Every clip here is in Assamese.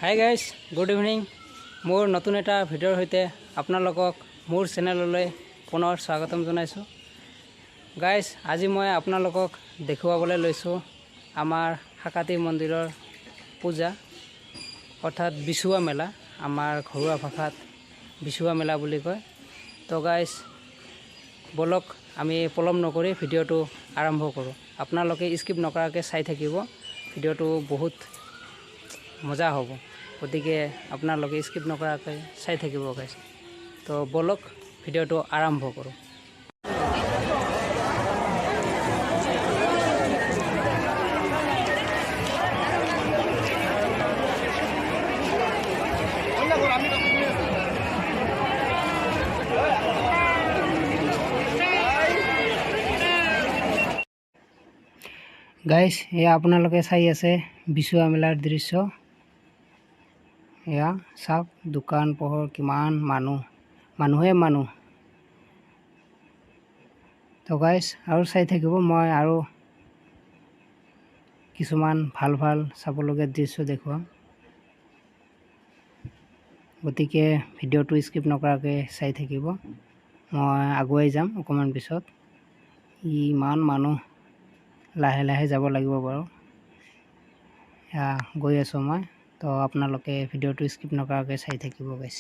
Hi guys, good evening. মোৰ নতুন এটা ভিডিঅ'ৰ সৈতে আপোনালোকক মোৰ চেনেললৈ পুনৰ স্বাগতম জনাইছোঁ। গাইজ, আজি মই আপোনালোকক দেখুৱাবলৈ লৈছোঁ আমাৰ শাকাতি মন্দিৰৰ পূজা অৰ্থাৎ বিচুৱা মেলা। আমাৰ ঘৰুৱা ভাষাত বিচুৱা মেলা বুলি কয়। তো গাইজ, বলক আমি পলম নকৰি ভিডিঅ'টো আৰম্ভ কৰোঁ। আপোনালোকে স্কিপ নকৰাকৈ চাই থাকিব, ভিডিঅ'টো বহুত মজা হ'ব। গতিকে আপোনালোকে স্কিপ নকৰাকৈ চাই থাকিব গাইজ। তো বলক ভিডিঅ'টো আৰম্ভ কৰোঁ। গাইজ, এয়া আপোনালোকে চাই আছে বিচুৱা মেলাৰ দৃশ্য। এয়া চাওক, দোকান পোহৰ, কিমান মানুহে মানুহ। তো গাইজ, আৰু চাই থাকিব, মই আৰু কিছুমান ভাল চাবলগীয়া দৃশ্য দেখুৱাম। গতিকে ভিডিঅ'টো স্কিপ নকৰাকৈ চাই থাকিব। মই আগুৱাই যাম অকণমান পিছত। ইমান মানুহ, লাহে লাহে যাব লাগিব বাৰু। এয়া গৈ আছোঁ মই। তো আপোনালোকে ভিডিঅ'টো স্কিপ নকৰাকৈ চাই থাকিব গাইজ।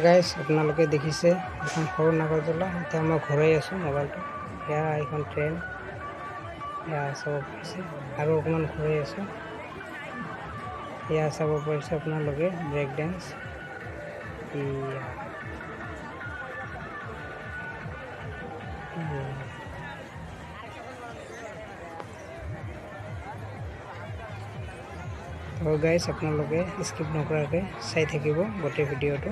গাইজ, আপোনালোকে দেখিছে এখন সৰু নাগৰদলা। এতিয়া মই ঘূৰাই আছোঁ মোবাইলটো। এয়া এখন ট্ৰেইন, এয়া চাব পাৰিছে। আৰু অকণমান ঘূৰাই আছোঁ। এয়া চাব পাৰিছে আপোনালোকে ব্ৰেক ডেন্স। তো গাইজ, আপোনালোকে স্কিপ নকৰাকৈ চাই থাকিব গোটেই ভিডিঅ'টো।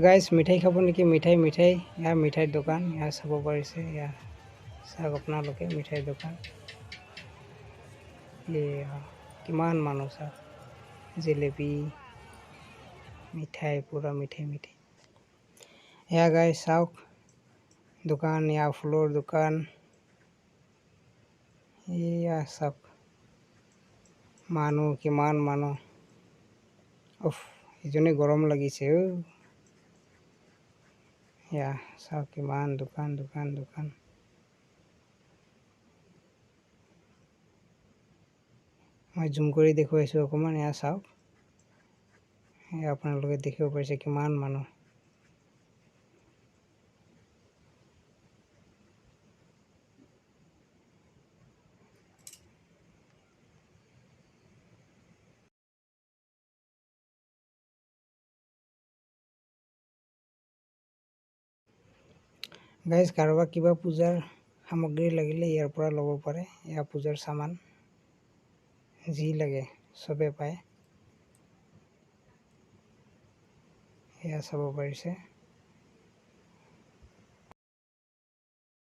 গাইজ মিঠাই খাব নেকি? মিঠাই ইয়াৰ মিঠাইৰ দোকান ইয়াৰ চাব পাৰিছে। ইয়াৰ চাওক আপোনালোকে মিঠাইৰ দোকান। কিমান মানুহ চাওক, জিলেপি মিঠাই, পূৰা মিঠাই। এয়া গাইজ চাওক দোকান, ইয়াৰ ফুলৰ দোকান। এয়া চাওক মানুহ, কিমান মানুহ। ইজনী গৰম লাগিছে এয়া চাওক কিমান দোকান। মই জুম কৰি দেখুৱাইছোঁ অকণমান। এয়া চাওক, এয়া আপোনালোকে দেখিব পাৰিছে কিমান মানুহ। গাইজ কাৰোবাক কিবা পূজাৰ সামগ্ৰী লাগিলে ইয়াৰ পৰা ল'ব পাৰে। এয়া পূজাৰ সামান, যি লাগে চবে পায়। এয়া চাব পাৰিছে।